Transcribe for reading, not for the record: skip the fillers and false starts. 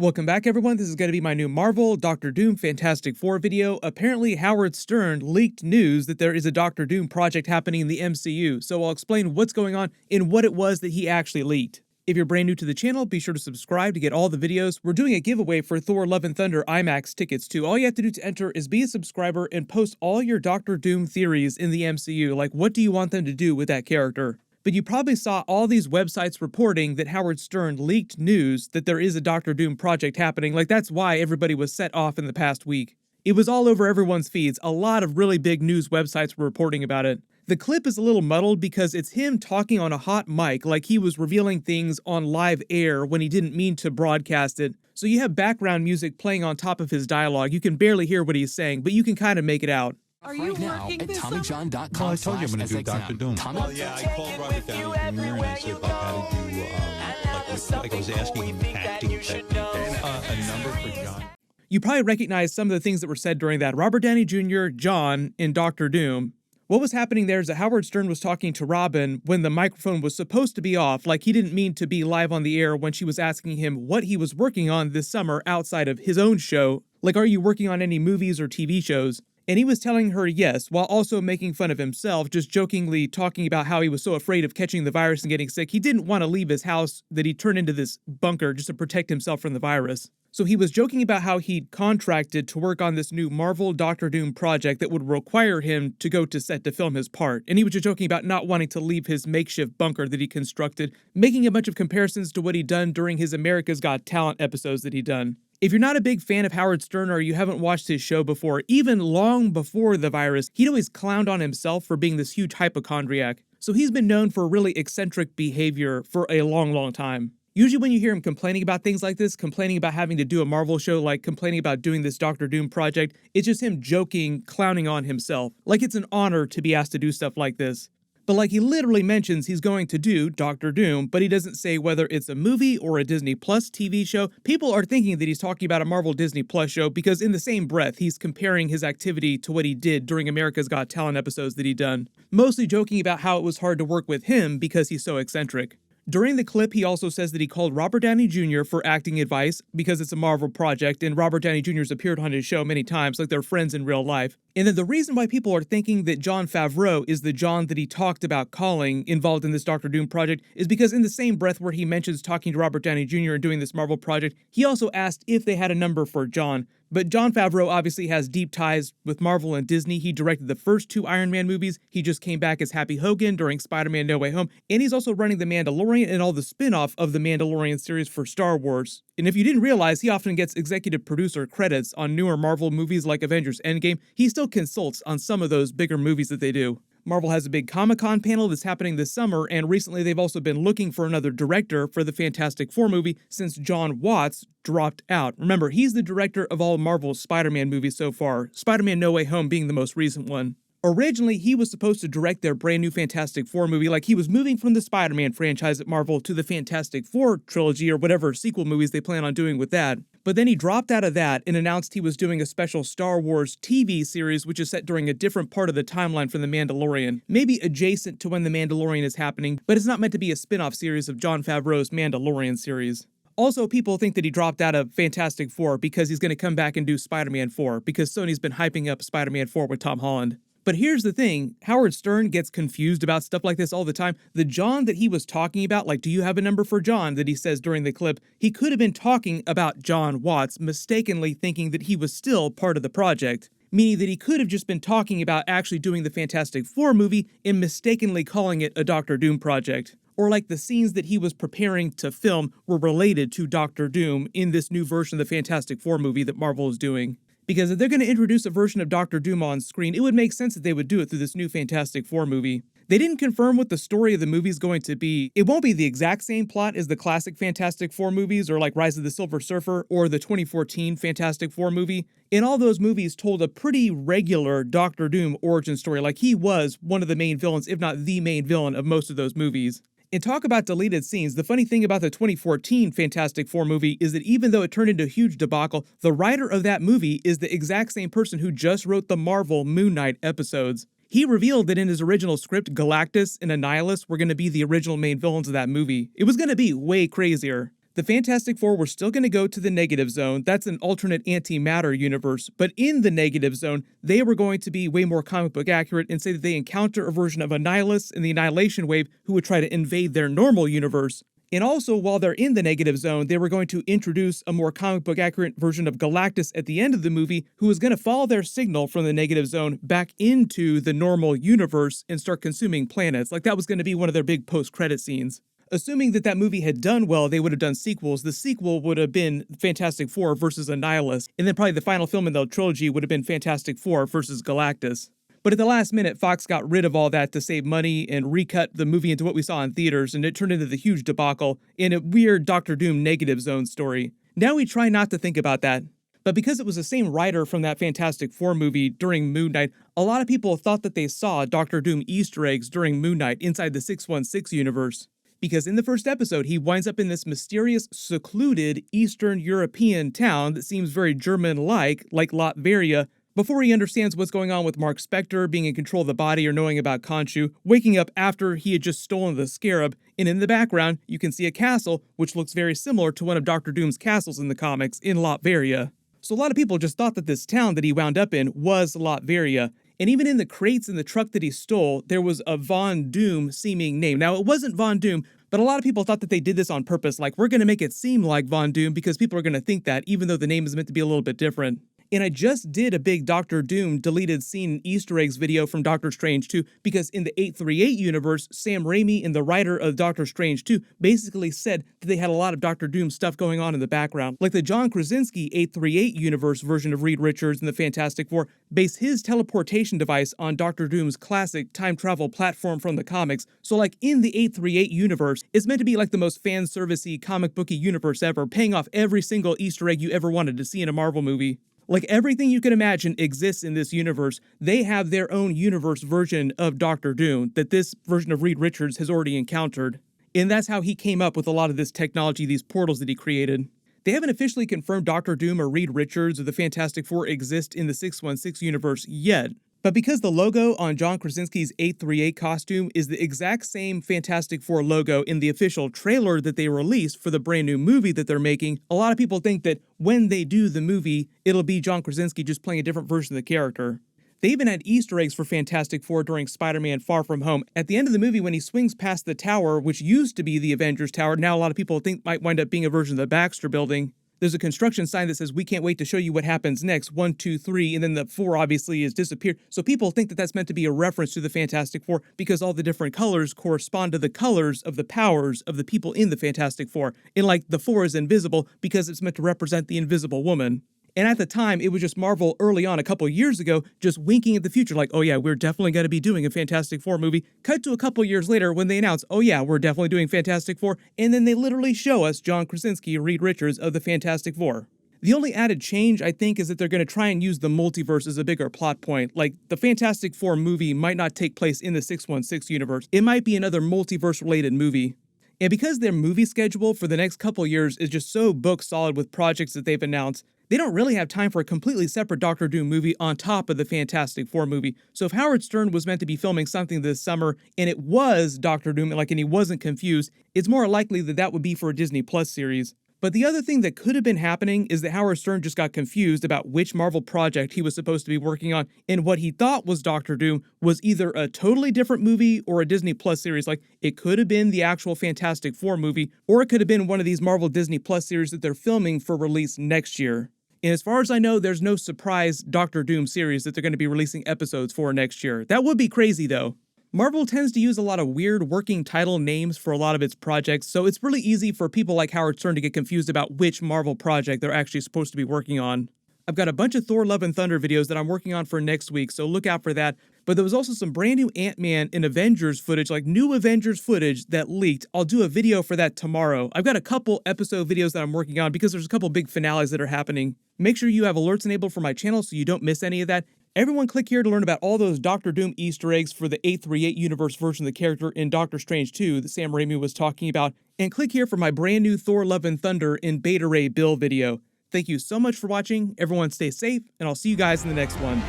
Welcome back, everyone. This is going to be my new Marvel Doctor Doom Fantastic Four video. Apparently, Howard Stern leaked news that there is a Doctor Doom project happening in the MCU, so I'll explain what's going on and what it was that he actually leaked. If you're brand new to the channel, be sure to subscribe to get all the videos. We're doing a giveaway for Thor Love and Thunder IMAX tickets too. All you have to do to enter is be a subscriber and post all your Doctor Doom theories in the MCU, like what do you want them to do with that character. But you probably saw all these websites reporting that Howard Stern leaked news that there is a Doctor Doom project happening. Like, that's why everybody was set off in the past week. It was all over everyone's feeds. A lot of really big news websites were reporting about it. The clip is a little muddled because it's him talking on a hot mic like he was revealing things on live air when he didn't mean to broadcast it. So you have background music playing on top of his dialogue. You can barely hear what he's saying, but you can kind of make it out. Are you working at TommyJohn.com? Well, I told you I'm going to do Dr. Doom. Well, yeah, I called Robert Downey Jr. and I said, like, how did you, like I was asking him acting technique, a number for John. You probably recognize some of the things that were said during that. Robert Downey Jr., John, in Doctor Doom. What was happening there is that Howard Stern was talking to Robin when the microphone was supposed to be off, like he didn't mean to be live on the air when she was asking him what he was working on this summer outside of his own show. Like, are you working on any movies or TV shows? And he was telling her yes, while also making fun of himself, just jokingly talking about how he was so afraid of catching the virus and getting sick. He didn't want to leave his house, that he turned into this bunker just to protect himself from the virus. So he was joking about how he'd contracted to work on this new Marvel Doctor Doom project that would require him to go to set to film his part. And he was just joking about not wanting to leave his makeshift bunker that he constructed, making a bunch of comparisons to what he'd done during his America's Got Talent episodes that he'd done. If you're not a big fan of Howard Stern or you haven't watched his show before, even long before the virus, he'd always clowned on himself for being this huge hypochondriac. So he's been known for really eccentric behavior for a long time. Usually when you hear him complaining about things like this, complaining about having to do a Marvel show, like complaining about doing this Doctor Doom project, it's just him joking, clowning on himself. Like it's an honor to be asked to do stuff like this. But like he literally mentions he's going to do Doctor Doom, but he doesn't say whether it's a movie or a Disney Plus TV show. People are thinking that he's talking about a Marvel Disney Plus show because in the same breath, he's comparing his activity to what he did during America's Got Talent episodes that he'd done. Mostly joking about how it was hard to work with him because he's so eccentric. During the clip, he also says that he called Robert Downey Jr. for acting advice because it's a Marvel project and Robert Downey Jr.'s appeared on his show many times, like they're friends in real life. And then the reason why people are thinking that Jon Favreau is the John that he talked about calling involved in this Doctor Doom project is because in the same breath where he mentions talking to Robert Downey Jr. and doing this Marvel project, he also asked if they had a number for John. But Jon Favreau obviously has deep ties with Marvel and Disney. He directed the first two Iron Man movies. He just came back as Happy Hogan during Spider-Man No Way Home. And he's also running The Mandalorian and all the spin-off of the Mandalorian series for Star Wars. And if you didn't realize, he often gets executive producer credits on newer Marvel movies like Avengers Endgame. He still consults on some of those bigger movies that they do. Marvel has a big Comic-Con panel that's happening this summer, and recently they've also been looking for another director for the Fantastic Four movie since Jon Watts dropped out. Remember, he's the director of all Marvel's Spider-Man movies so far, Spider-Man No Way Home being the most recent one. Originally, he was supposed to direct their brand new Fantastic Four movie, like he was moving from the Spider-Man franchise at Marvel to the Fantastic Four trilogy or whatever sequel movies they plan on doing with that. But then he dropped out of that and announced he was doing a special Star Wars TV series which is set during a different part of the timeline from The Mandalorian. Maybe adjacent to when The Mandalorian is happening, but it's not meant to be a spin-off series of Jon Favreau's Mandalorian series. Also, people think that he dropped out of Fantastic Four because he's going to come back and do Spider-Man 4, because Sony's been hyping up Spider-Man 4 with Tom Holland. But here's the thing, Howard Stern gets confused about stuff like this all the time. The John that he was talking about, like, do you have a number for John, that he says during the clip, he could have been talking about Jon Watts, mistakenly thinking that he was still part of the project. Meaning that he could have just been talking about actually doing the Fantastic Four movie and mistakenly calling it a Doctor Doom project. Or like the scenes that he was preparing to film were related to Doctor Doom in this new version of the Fantastic Four movie that Marvel is doing. Because if they're going to introduce a version of Doctor Doom on screen, it would make sense that they would do it through this new Fantastic Four movie. They didn't confirm what the story of the movie is going to be. It won't be the exact same plot as the classic Fantastic Four movies or like Rise of the Silver Surfer or the 2014 Fantastic Four movie. And all those movies told a pretty regular Doctor Doom origin story, like he was one of the main villains, if not the main villain of most of those movies. And talk about deleted scenes, the funny thing about the 2014 Fantastic Four movie is that even though it turned into a huge debacle, the writer of that movie is the exact same person who just wrote the Marvel Moon Knight episodes. He revealed that in his original script, Galactus and Annihilus were going to be the original main villains of that movie. It was going to be way crazier. The Fantastic Four were still going to go to the Negative Zone. That's an alternate antimatter universe. But in the Negative Zone, they were going to be way more comic book accurate and say that they encounter a version of Annihilus in the Annihilation Wave who would try to invade their normal universe. And also, while they're in the Negative Zone, they were going to introduce a more comic book accurate version of Galactus at the end of the movie, who was going to follow their signal from the Negative Zone back into the normal universe and start consuming planets. Like, that was going to be one of their big post-credit scenes. Assuming that that movie had done well, they would have done sequels. The sequel would have been Fantastic Four versus Annihilus, and then probably the final film in the trilogy would have been Fantastic Four versus Galactus. But at the last minute, Fox got rid of all that to save money and recut the movie into what we saw in theaters, and it turned into the huge debacle in a weird Doctor Doom Negative Zone story. Now we try not to think about that. But because it was the same writer from that Fantastic Four movie during Moon Knight, a lot of people thought that they saw Doctor Doom Easter eggs during Moon Knight inside the 616 universe. Because in the first episode, he winds up in this mysterious, secluded Eastern European town that seems very German-like Latveria, before he understands what's going on with Mark Spector being in control of the body or knowing about Khonshu, waking up after he had just stolen the Scarab, and in the background, you can see a castle, which looks very similar to one of Doctor Doom's castles in the comics in Latveria. So a lot of people just thought that this town that he wound up in was Latveria. And even in the crates in the truck that he stole, there was a Von Doom seeming name. Now, it wasn't Von Doom, but a lot of people thought that they did this on purpose. Like, we're going to make it seem like Von Doom because people are going to think that, even though the name is meant to be a little bit different. And I just did a big Doctor Doom deleted scene and Easter eggs video from Doctor Strange 2 because in the 838 universe, Sam Raimi and the writer of Doctor Strange 2 basically said that they had a lot of Doctor Doom stuff going on in the background. Like the John Krasinski 838 universe version of Reed Richards and the Fantastic Four based his teleportation device on Doctor Doom's classic time travel platform from the comics. So like in the 838 universe, it's meant to be like the most fan servicey comic booky universe ever, paying off every single Easter egg you ever wanted to see in a Marvel movie. Like everything you can imagine exists in this universe. They have their own universe version of Doctor Doom that this version of Reed Richards has already encountered. And that's how he came up with a lot of this technology, these portals that he created. They haven't officially confirmed Doctor Doom or Reed Richards or the Fantastic Four exist in the 616 universe yet. But because the logo on John Krasinski's 838 costume is the exact same Fantastic Four logo in the official trailer that they released for the brand new movie that they're making, a lot of people think that when they do the movie, it'll be John Krasinski just playing a different version of the character. They even had Easter eggs for Fantastic Four during Spider-Man Far From Home. At the end of the movie, when he swings past the tower, which used to be the Avengers Tower, now a lot of people think might wind up being a version of the Baxter Building, there's a construction sign that says, "We can't wait to show you what happens next, 1, 2, 3, and then the 4 obviously is disappeared. So people think that that's meant to be a reference to the Fantastic Four because all the different colors correspond to the colors of the powers of the people in the Fantastic Four. And like the 4 is invisible because it's meant to represent the Invisible Woman. And at the time, it was just Marvel early on, a couple years ago, just winking at the future, like, oh yeah, we're definitely going to be doing a Fantastic Four movie. Cut to a couple years later when they announce, oh yeah, we're definitely doing Fantastic Four, and then they literally show us John Krasinski, Reed Richards of the Fantastic Four. The only added change, I think, is that they're going to try and use the multiverse as a bigger plot point. Like, the Fantastic Four movie might not take place in the 616 universe. It might be another multiverse-related movie. And because their movie schedule for the next couple years is just so book solid with projects that they've announced, they don't really have time for a completely separate Doctor Doom movie on top of the Fantastic Four movie. So if Howard Stern was meant to be filming something this summer and it was Doctor Doom, and he wasn't confused, it's more likely that that would be for a Disney Plus series. But the other thing that could have been happening is that Howard Stern just got confused about which Marvel project he was supposed to be working on, and what he thought was Doctor Doom was either a totally different movie or a Disney Plus series. Like, it could have been the actual Fantastic Four movie, or it could have been one of these Marvel Disney Plus series that they're filming for release next year. And as far as I know, there's no surprise Doctor Doom series that they're going to be releasing episodes for next year. That would be crazy, though. Marvel tends to use a lot of weird working title names for a lot of its projects, so it's really easy for people like Howard Stern to get confused about which Marvel project they're actually supposed to be working on. I've got a bunch of Thor Love and Thunder videos that I'm working on for next week, so look out for that. But there was also some brand new Ant-Man and Avengers footage, like new Avengers footage that leaked. I'll do a video for that tomorrow. I've got a couple episode videos that I'm working on because there's a couple big finales that are happening. Make sure you have alerts enabled for my channel so you don't miss any of that. Everyone click here to learn about all those Doctor Doom Easter eggs for the 838 universe version of the character in Doctor Strange 2 that Sam Raimi was talking about. And click here for my brand new Thor Love and Thunder in Beta Ray build video. Thank you so much for watching. Everyone stay safe, and I'll see you guys in the next one.